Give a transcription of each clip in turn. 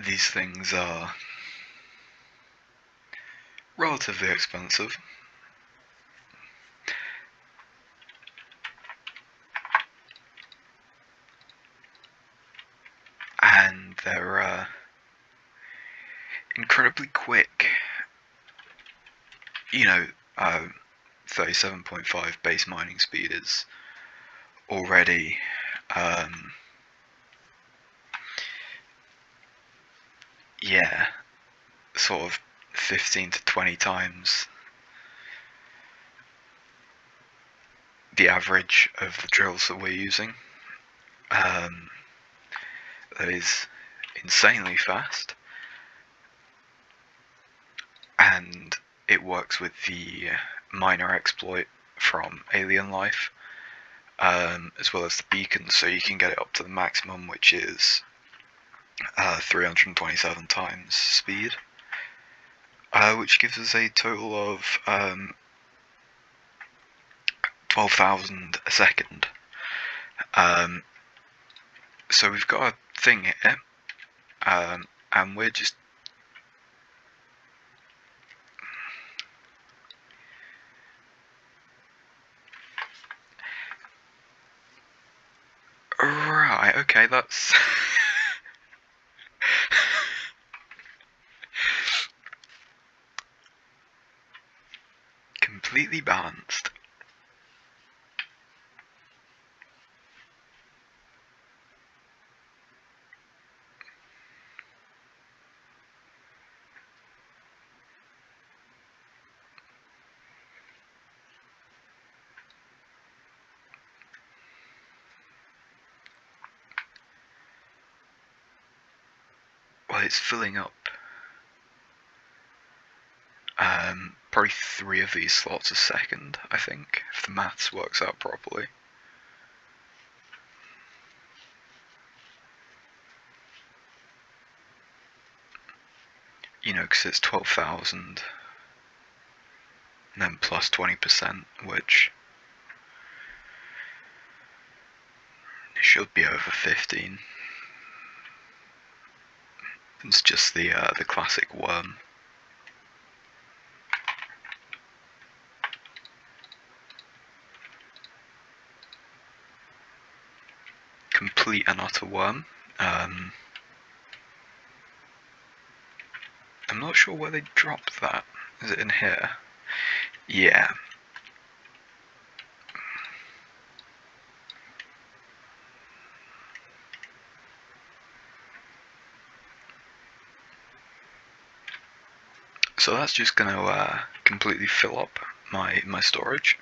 These things are relatively expensive. And they're incredibly quick. 37.5 base mining speed is already sort of 15 to 20 times the average of the drills that we're using. That is insanely fast, and it works with the miner exploit from Alien Life, as well as the beacon, so you can get it up to the maximum, which is 327 times speed, which gives us a total of 12,000 a second. So we've got a thing here, and we're just right. Okay, that's completely balanced. Well, it's filling up. Probably 3 of these slots a second, I think, if the maths works out properly. Because it's 12,000, and then plus 20%, which should be over 15. It's just the classic worm. Complete and utter worm. I'm not sure where they dropped that. Is it in here? Yeah. So that's just going to completely fill up my storage.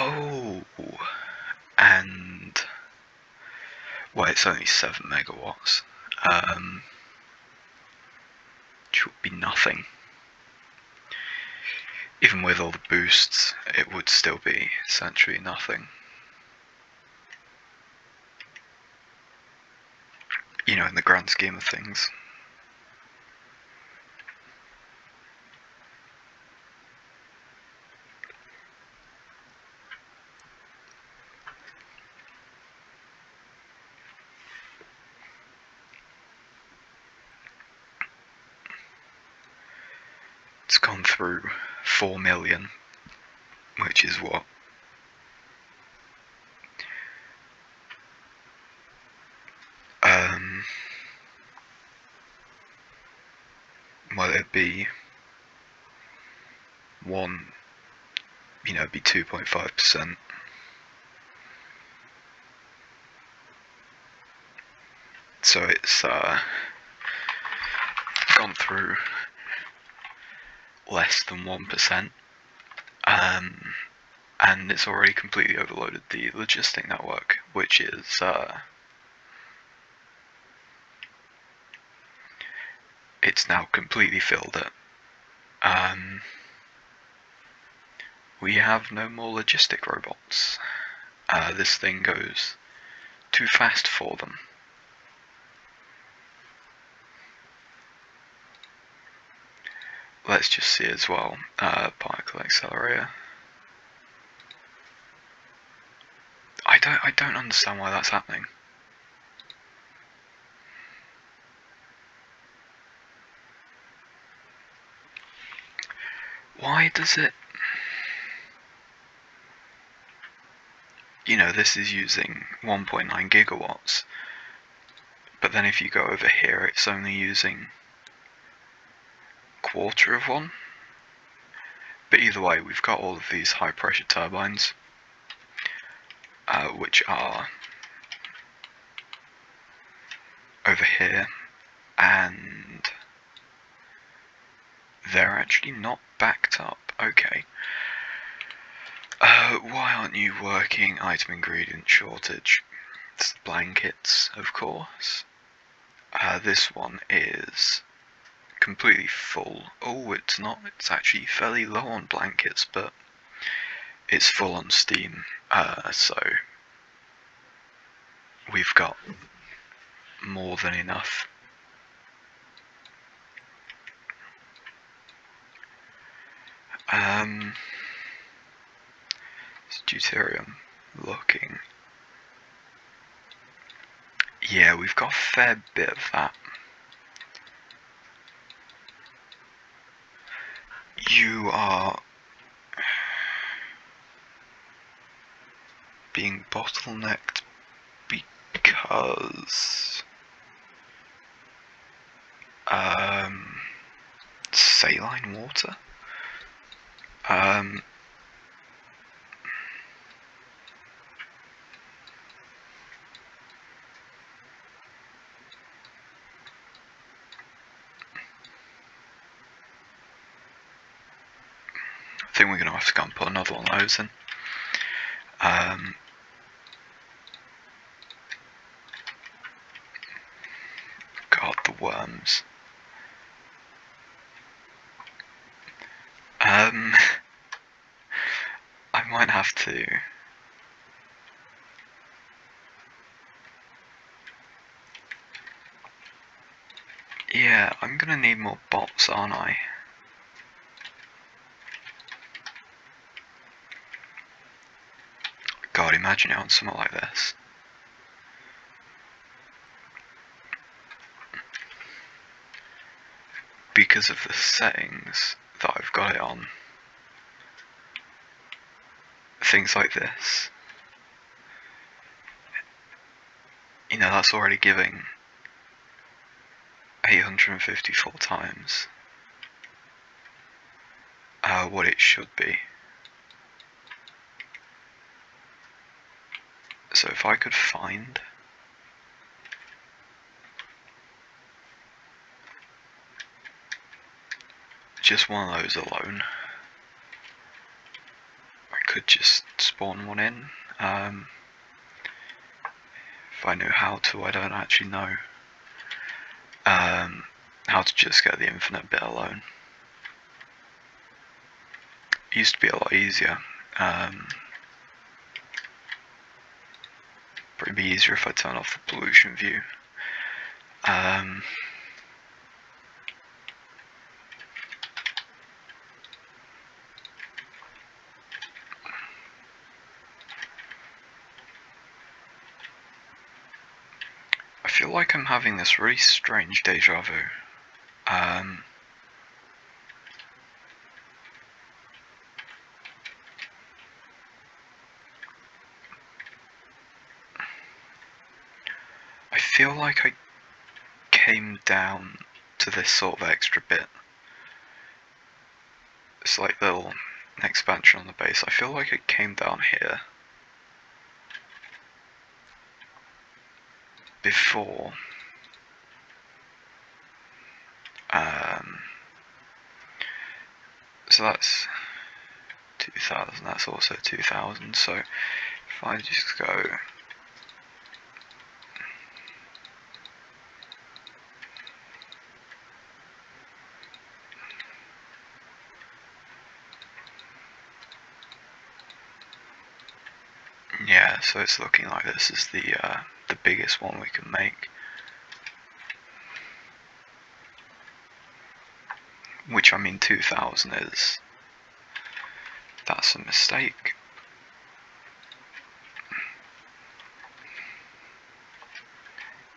Oh, and well, it's only 7 megawatts, which would be nothing. Even with all the boosts, it would still be essentially nothing. In the grand scheme of things. It's gone through 4 million, which is what? Well, it'd be it'd be 2.5%. So it's gone through less than 1%, and it's already completely overloaded the logistic network, which is it's now completely filled it. We have no more logistic robots. This thing goes too fast for them. Let's just see as well, particle accelerator. I don't understand why that's happening. Why does it... You know, this is using 1.9 gigawatts, but then if you go over here, it's only using quarter of one. But either way, we've got all of these high pressure turbines, which are over here, and they're actually not backed up. Okay. Why aren't you working? Item ingredient shortage. It's the blankets, of course. This one is completely full. Oh, it's not. It's actually fairly low on blankets, but it's full on steam. So we've got more than enough. Deuterium looking. Yeah, we've got a fair bit of that. You are being bottlenecked because saline water. I think we're going to have to go and put another one of those in. God, the worms. I might have to. Yeah, I'm gonna need more bots, aren't I? God, imagine it on something like this. Because of the settings that I've got it on, things like this, you know, that's already giving 854 times what it should be. So if I could find just one of those alone, I could just spawn one in. If I knew how to, I don't actually know how to just get the infinite bit alone. It used to be a lot easier. It'd be easier if I turn off the pollution view. I feel like I'm having this really strange deja vu. I feel like I came down to this sort of extra bit. It's like little expansion on the base. I feel like it came down here before. So that's 2000, that's also 2000, so if I just go Yeah, so it's looking like this is the biggest one we can make. Which, I mean, 2,000 is... that's a mistake.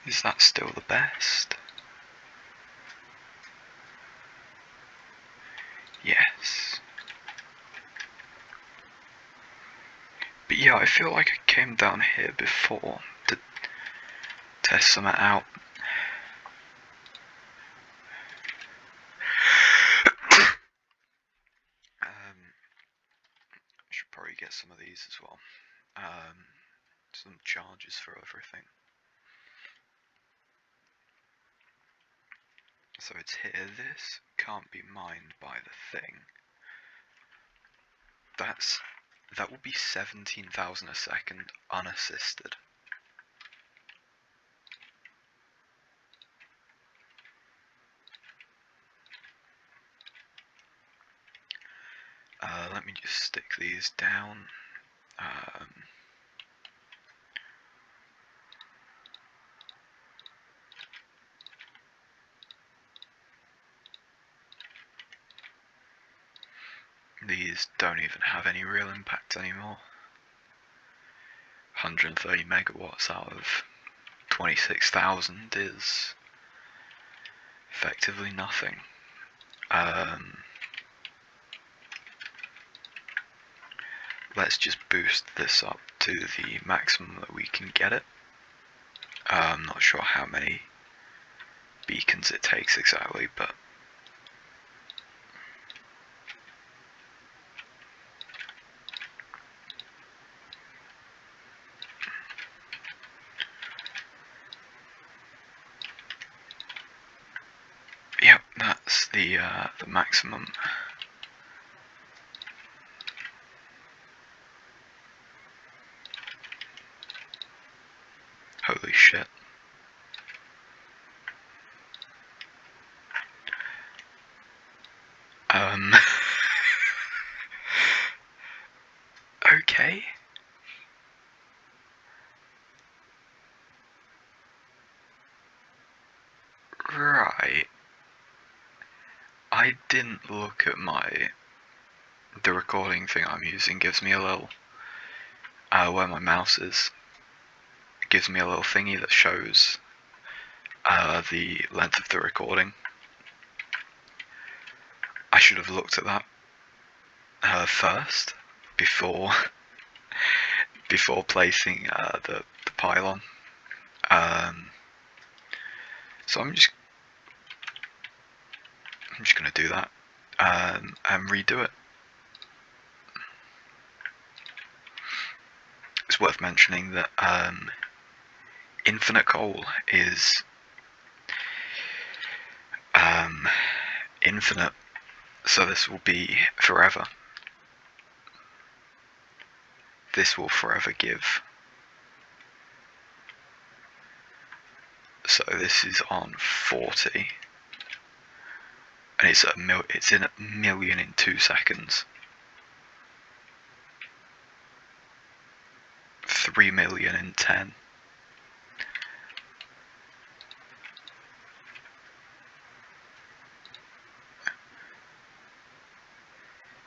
Is that still the best? Yes. But yeah, I feel like I came down here before to test something out. I should probably get some of these as well. Some charges for everything. So it's here. This can't be mined by the thing. That will be 17,000 a second unassisted. Let me just stick these down. These don't even have any real impact anymore. 130 megawatts out of 26,000 is effectively nothing. Let's just boost this up to the maximum that we can get it. I'm not sure how many beacons it takes exactly, but yep, that's the maximum. Holy shit. Okay. Right. I didn't look at the recording thing I'm using. Gives me a little, where my mouse is, it gives me a little thingy that shows the length of the recording. I should have looked at that first before placing the pylon. So I'm just gonna do that and redo it. It's worth mentioning that infinite coal is infinite, so this will be forever. This will forever give. So this is on 40, and it's in a million in 2 seconds. 3 million in 10.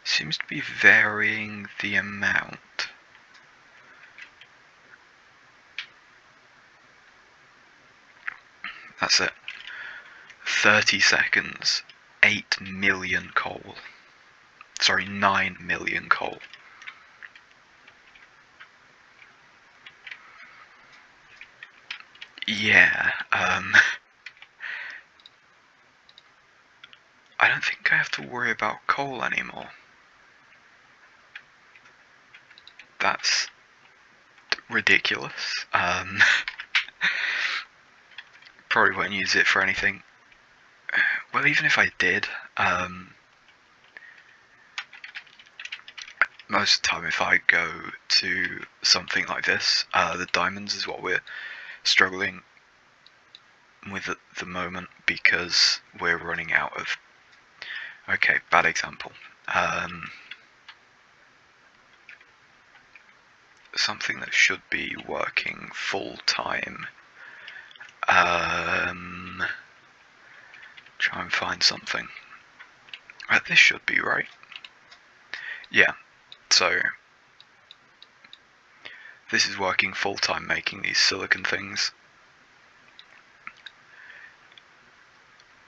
Seems to be varying the amount. That's it. 30 seconds, 8 million coal. Sorry, 9 million coal. Yeah, I don't think I have to worry about coal anymore. That's ridiculous. Probably won't use it for anything. Well, even if I did, most of the time if I go to something like this, the diamonds is what we're struggling with at the moment because we're running out of... Okay, bad example. something that should be working full time. Try and find something. This should be right. Yeah, so this is working full time making these silicon things.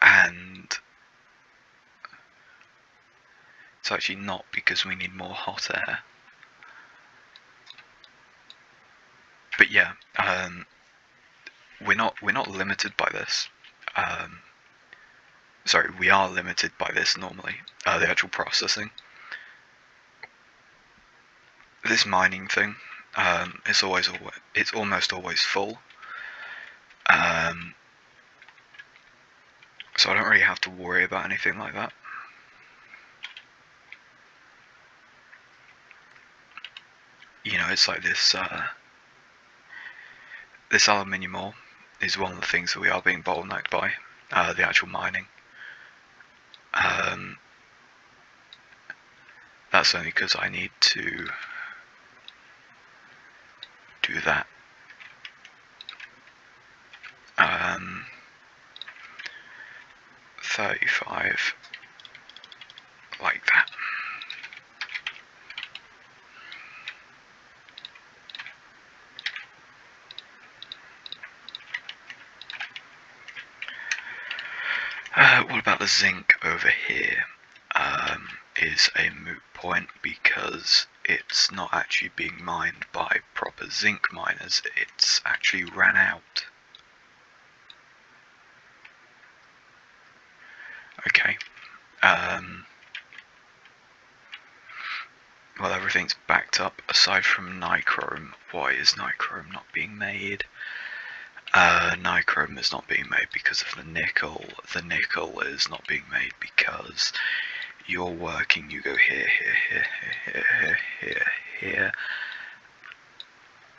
And it's actually not, because we need more hot air. But yeah, we're not limited by this. Sorry, we are limited by this normally. The actual processing. This mining thing, it's almost always full. So I don't really have to worry about anything like that. You know, it's like this. This aluminium ore is one of the things that we are being bottlenecked by. The actual mining. That's only because I need to do that. 35, like that. What about the zinc over here? Is a moot point, because it's not actually being mined by proper zinc miners, it's actually ran out. Okay. Well, everything's backed up aside from nichrome. Why is nichrome not being made? Nichrome is not being made because of the nickel. The nickel is not being made because you're working, you go here, here.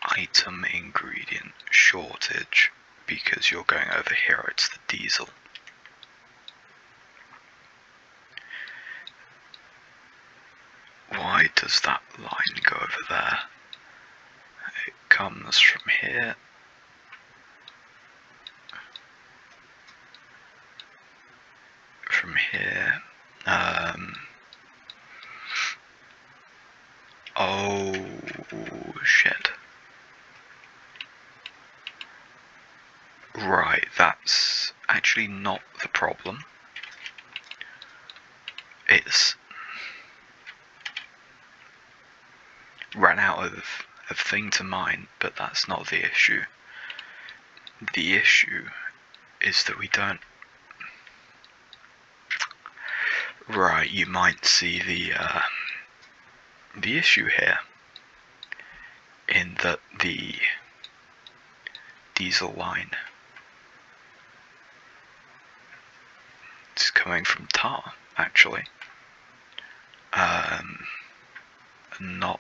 Item ingredient shortage, because you're going over here, it's the diesel. Why does that line go over there? It comes from here. From here. Oh shit. Right, that's actually not the problem. It's ran out of thing to mine, but that's not the issue. The issue is that we don't... Right, you might see the issue here, in that the diesel line is coming from tar, actually. Not...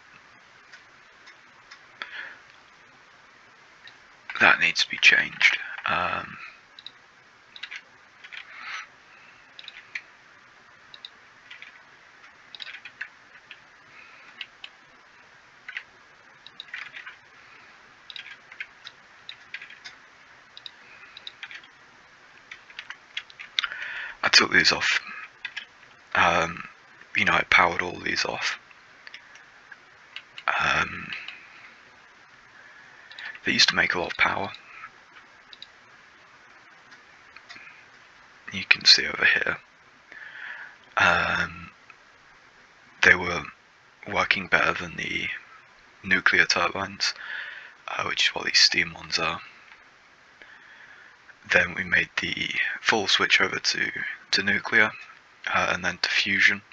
That needs to be changed. I took these off. You know, I powered all these off. They used to make a lot of power. You can see over here. They were working better than the nuclear turbines, which is what these steam ones are. Then we made the full switch over to nuclear, and then to fusion.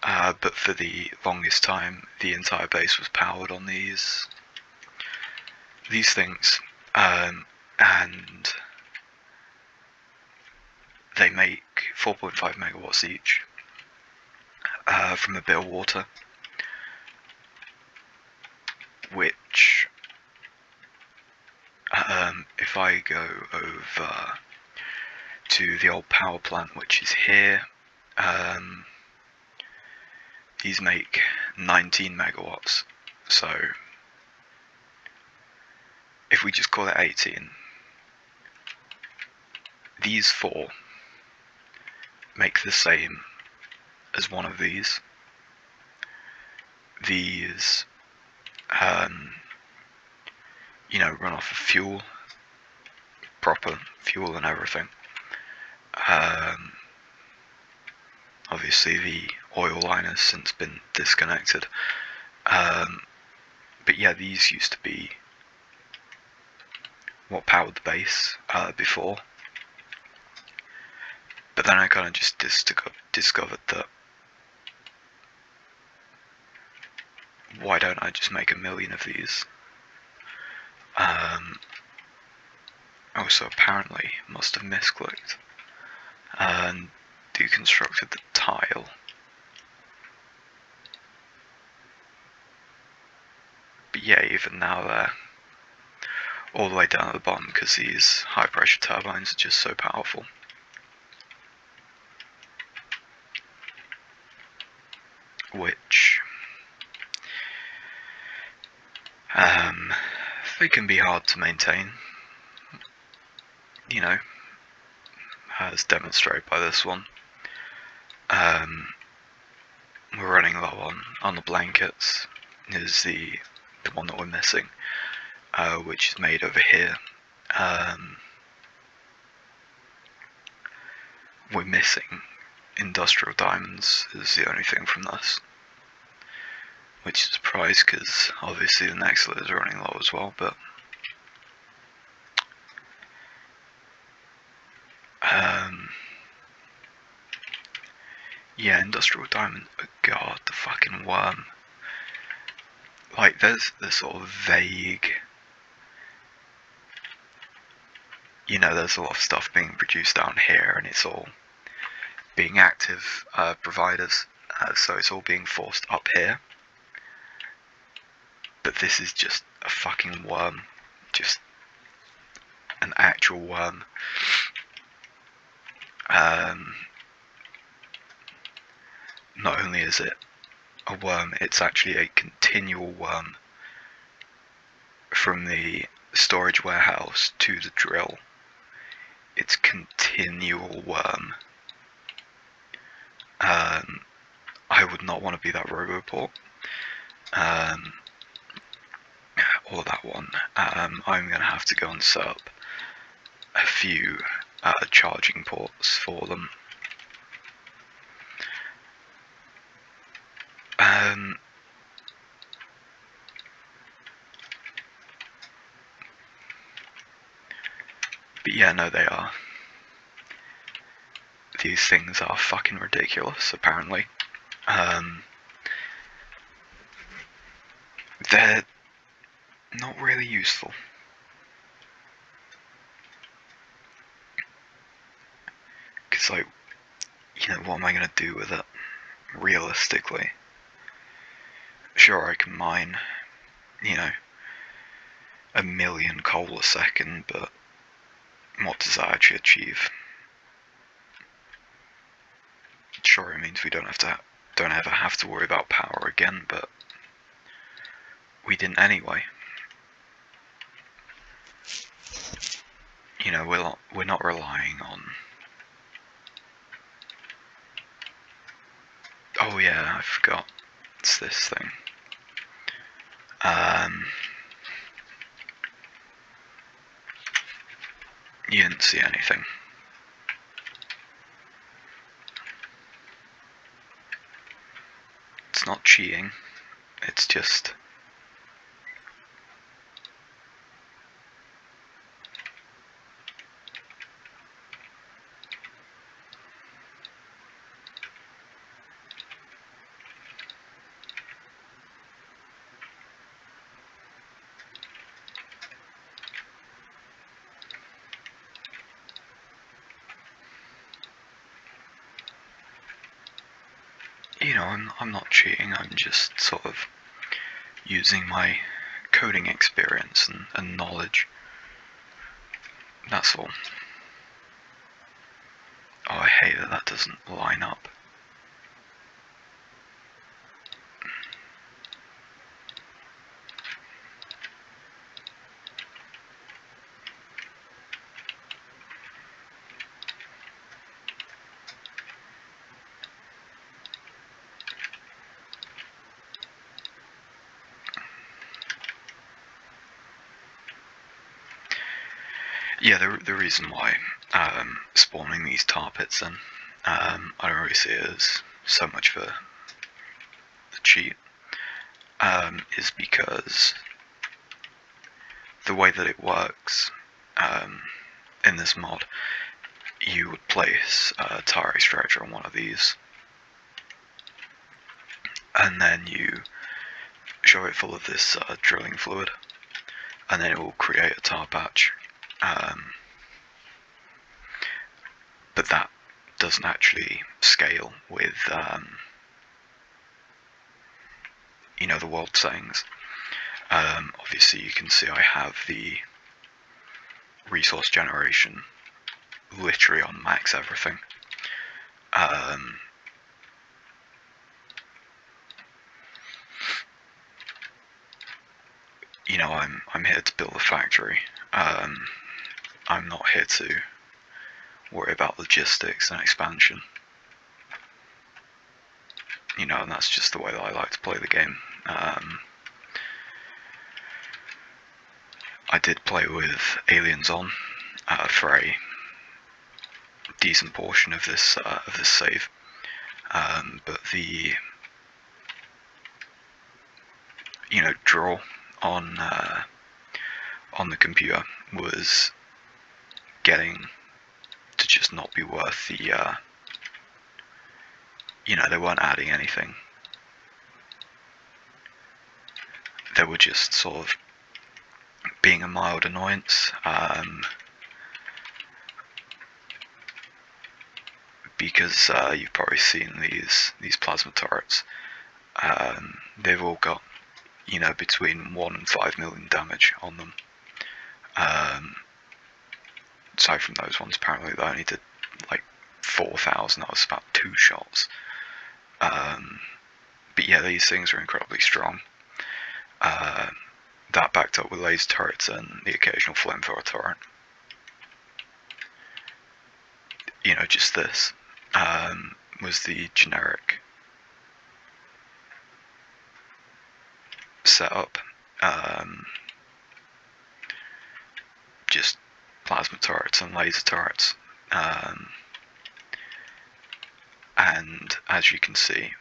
But for the longest time, the entire base was powered on these things, and they make 4.5 megawatts each from a bit of water, which, if I go over to the old power plant, which is here, these make 19 megawatts. So if we just call it 18, these 4 make the same as one of these. These, you know, run off of fuel, proper fuel and everything. Obviously the oil line has since been disconnected. But yeah, these used to be what powered the base before. But then I kind of just discovered that why don't I just make 1 million of these? Oh, so apparently must have misclicked and deconstructed the tile. But yeah, even now they're all the way down at the bottom because these high pressure turbines are just so powerful. Which they can be hard to maintain, you know, as demonstrated by this one. We're running low on the blankets, is the one that we're missing, which is made over here. We're missing industrial diamonds is the only thing from this, which is a surprise because obviously the Nextlet is running low as well, but yeah, industrial diamond, oh god, the fucking worm. Like, there's this sort of vague, you know, there's a lot of stuff being produced down here and it's all being active providers, so it's all being forced up here. But this is just a fucking worm, just an actual worm. Not only is it a worm, it's actually a continual worm from the storage warehouse to the drill. It's continual worm. I would not want to be that Roboport. Or that one. I'm going to have to go and set up a few charging ports for them. But yeah, no, they are. These things are fucking ridiculous, apparently. They're not really useful. Because, like, you know, what am I going to do with it, realistically? Sure, I can mine, you know, 1 million coal a second, but what does that actually achieve? Sure, it means we don't ever have to worry about power again, but we didn't anyway. You know, we're not relying on. Oh yeah, I forgot. It's this thing. You didn't see anything. It's not cheating. It's just. You know, I'm not cheating, I'm just sort of using my coding experience and knowledge. That's all. Oh, I hate that doesn't line up. Yeah, the reason why spawning these tar pits in, I don't really see it as so much of a cheat, is because the way that it works in this mod, you would place a tar extractor on one of these, and then you shove it full of this drilling fluid, and then it will create a tar patch. But that doesn't actually scale with, the world settings. Obviously, you can see I have the resource generation literally on max everything. I'm here to build a factory. I'm not here to worry about logistics and expansion. And that's just the way that I like to play the game. I did play with aliens on for a decent portion of this save, but the draw on the computer was getting to just not be worth the they weren't adding anything. They were just sort of being a mild annoyance, because you've probably seen these plasma turrets. They've all got between 1 and 5 million damage on them. Aside from those ones, apparently they only did like 4,000. That was about 2 shots. But yeah, these things are incredibly strong. That backed up with laser turrets and the occasional flamethrower turret. Just this was the generic setup. Just plasma turrets and laser turrets. And as you can see,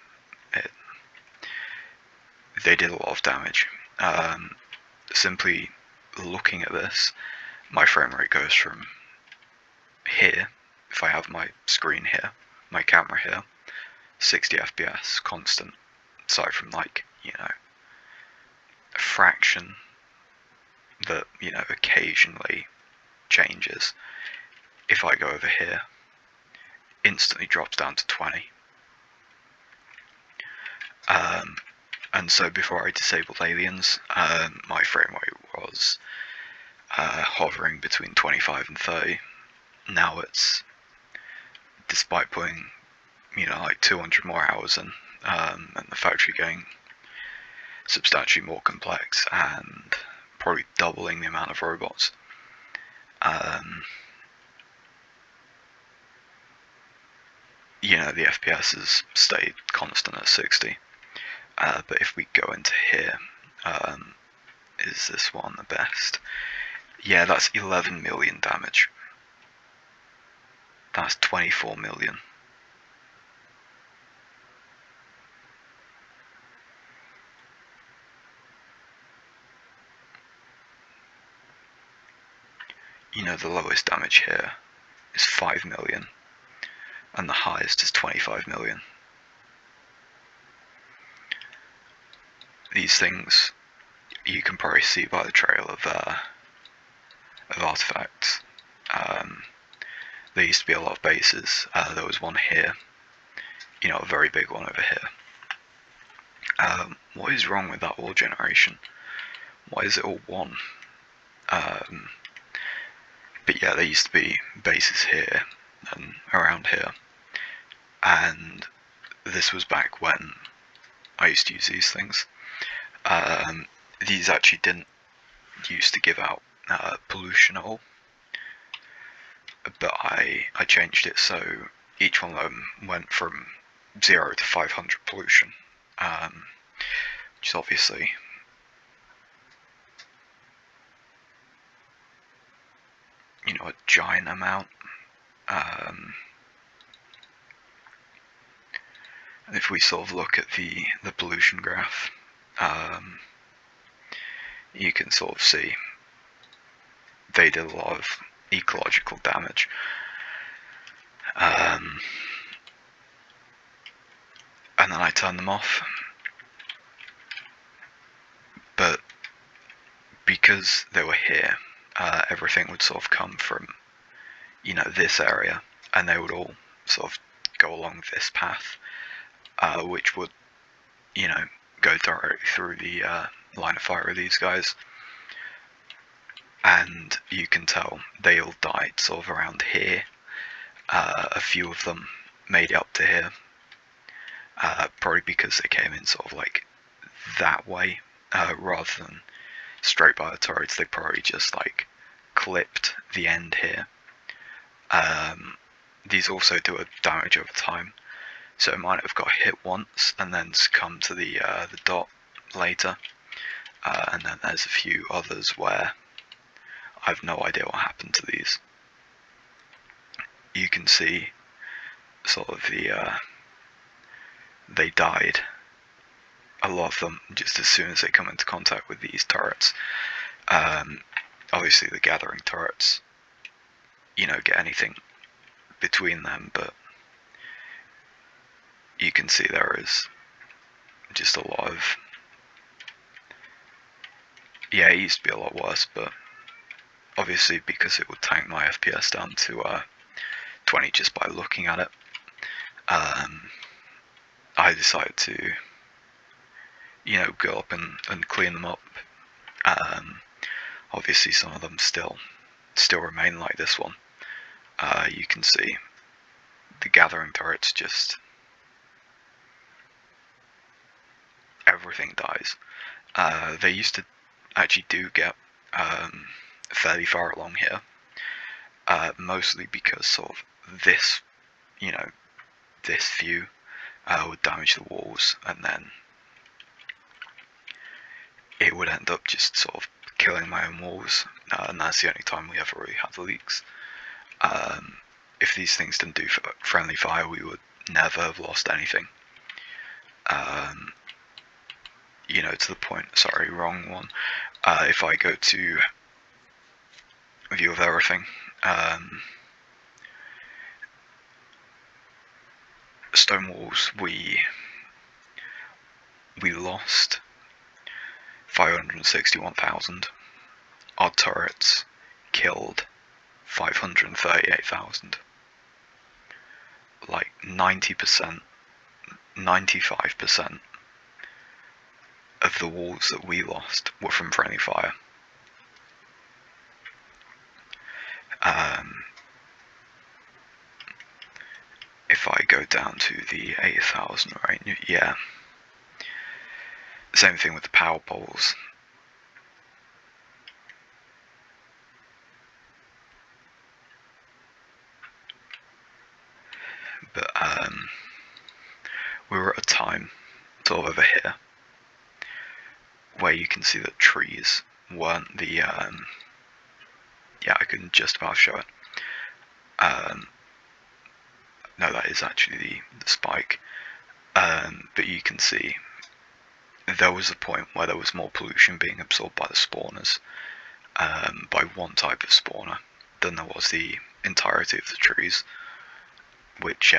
they did a lot of damage. Simply looking at this, my frame rate goes from here, if I have my screen here, my camera here, 60 FPS constant, aside from a fraction that occasionally changes. If I go over here, instantly drops down to 20. And so before I disabled aliens, my frame rate was hovering between 25 and 30. Now it's, despite putting 200 more hours in, and the factory getting substantially more complex and probably doubling the amount of robots, the FPS has stayed constant at 60. But if we go into here, is this one the best? Yeah, that's 11 million damage. That's 24 million. The lowest damage here is 5 million, and the highest is 25 million. These things you can probably see by the trail of artifacts. There used to be a lot of bases. There was one here, a very big one over here. What is wrong with that ore generation? Why is it all one? But yeah, there used to be bases here and around here, and this was back when I used to use these things. These actually didn't used to give out pollution at all, but I changed it so each one of them went from 0 to 500 pollution, which is obviously you know, a giant amount. If we sort of look at the pollution graph, you can sort of see they did a lot of ecological damage. And then I turned them off. But because they were here, everything would sort of come from, you know, this area, and they would all sort of go along this path, which would, you know, go directly through the line of fire of these guys. And you can tell they all died sort of around here. A few of them made it up to here, probably because they came in sort of like that way, rather than straight by the turrets. They probably just like clipped the end here. These also do a damage over time, so it might have got hit once and then succumbed to the dot later. And then there's a few others where I have no idea what happened to these. You can see sort of they died, a lot of them, just as soon as they come into contact with these turrets. Obviously the gathering turrets, you know, get anything between them, but you can see there is just a lot of, yeah, it used to be a lot worse, but obviously because it would tank my FPS down to 20 just by looking at it, I decided to, you know, go up and clean them up. Obviously some of them still remain like this one. You can see the gathering turrets, just everything dies. They used to actually do get fairly far along here, mostly because sort of this, you know, this view would damage the walls, and then it would end up just sort of killing my own walls, and that's the only time we ever really had the leaks. If these things didn't do friendly fire, we would never have lost anything. You know, to the point, sorry, wrong one. If I go to view of everything, stone walls, we lost 561,000. Our turrets killed 538,000. Like 90%, 95% of the walls that we lost were from friendly fire. If I go down to the 8,000, right, yeah. Same thing with the power poles. But we were at a time, sort of over here, where you can see that trees weren't the, yeah, I can just about show it. No, that is actually the spike. But you can see there was a point where there was more pollution being absorbed by the spawners, by one type of spawner, than there was the entirety of the trees, which,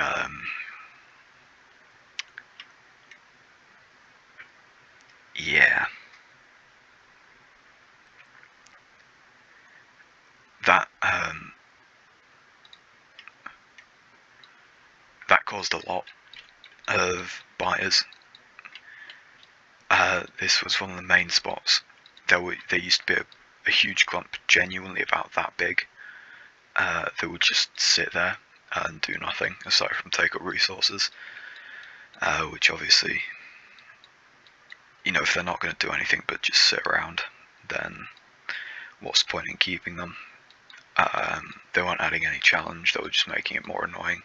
yeah. That caused a lot of buyers. This was one of the main spots. There used to be a huge clump, genuinely about that big, that would just sit there and do nothing aside from take up resources, which obviously, you know, if they're not going to do anything but just sit around, then what's the point in keeping them? They weren't adding any challenge, they were just making it more annoying.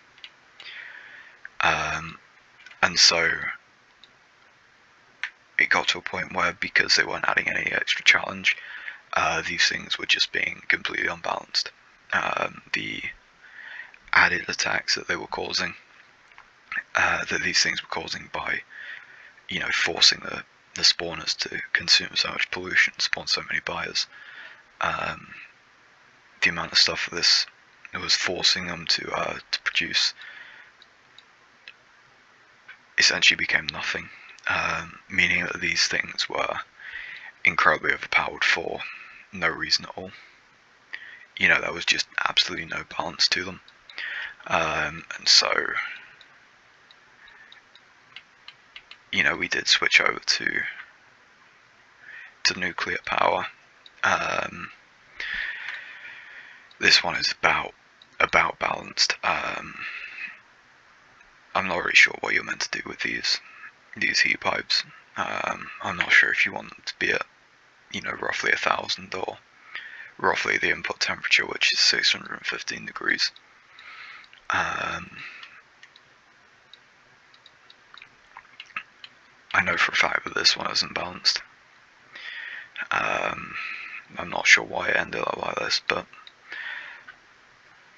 And so it got to a point where, because they weren't adding any extra challenge, these things were just being completely unbalanced. the added attacks that they were causing, that these things were causing by, forcing the spawners to consume so much pollution, spawn so many buyers. The amount of stuff that this was forcing them to produce essentially became nothing, meaning that these things were incredibly overpowered for no reason at all. There was just absolutely no balance to them. And so, we did switch over to nuclear power. This one is about balanced. I'm not really sure what you're meant to do with these heat pipes. I'm not sure if you want them to be at, roughly 1,000 or roughly the input temperature, which is 615 degrees. I know for a fact that this one isn't balanced. I'm not sure why it ended up like this, but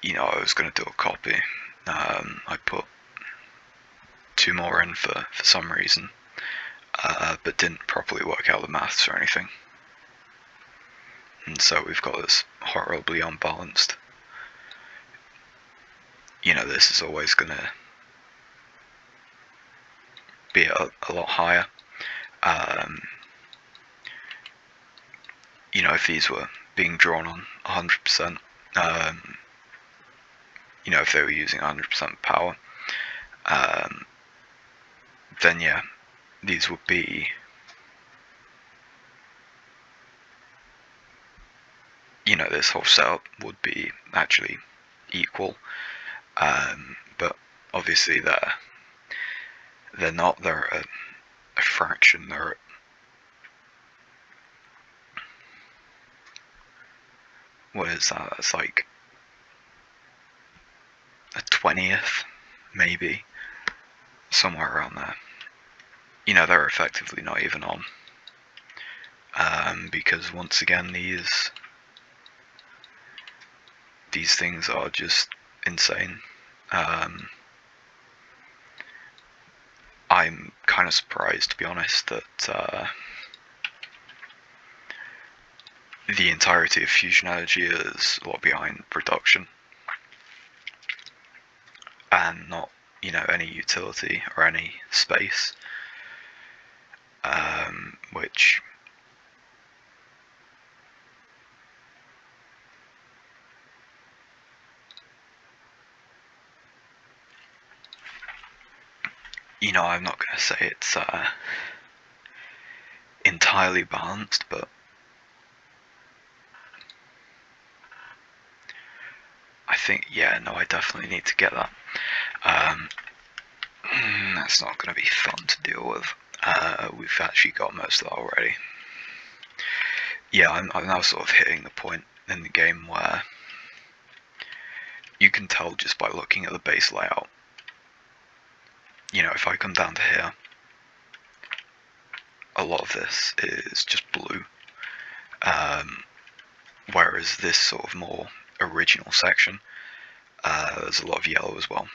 I was going to do a copy. I put 2 more in for some reason, but didn't properly work out the maths or anything. And so we've got this horribly unbalanced. This is always going to be a lot higher. If these were being drawn on 100%, if they were using 100% power, then yeah, these would be, this whole setup would be actually equal, but obviously they're not. They're a fraction. They're what is that? It's like a 20th, maybe, somewhere around there. They're effectively not even on, because once again these things are just insane. I'm kind of surprised, to be honest, that the entirety of fusion energy is a lot behind production and not, any utility or any space, which I'm not going to say it's entirely balanced, but I think, I definitely need to get that. That's not going to be fun to deal with. We've actually got most of that already. I'm now sort of hitting the point in the game where you can tell just by looking at the base layout. If I come down to here, a lot of this is just blue, whereas this sort of more original section, there's a lot of yellow as well.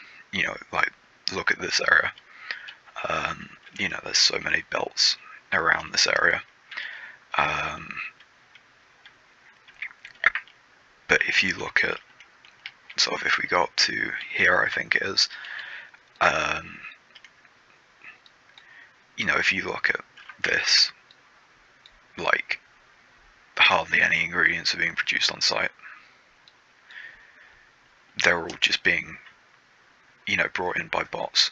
Like, look at this area. There's so many belts around this area. But if you look at, sort of, if we go up to here, I think it is, if you look at this, like, hardly any ingredients are being produced on site. They're all just being, brought in by bots.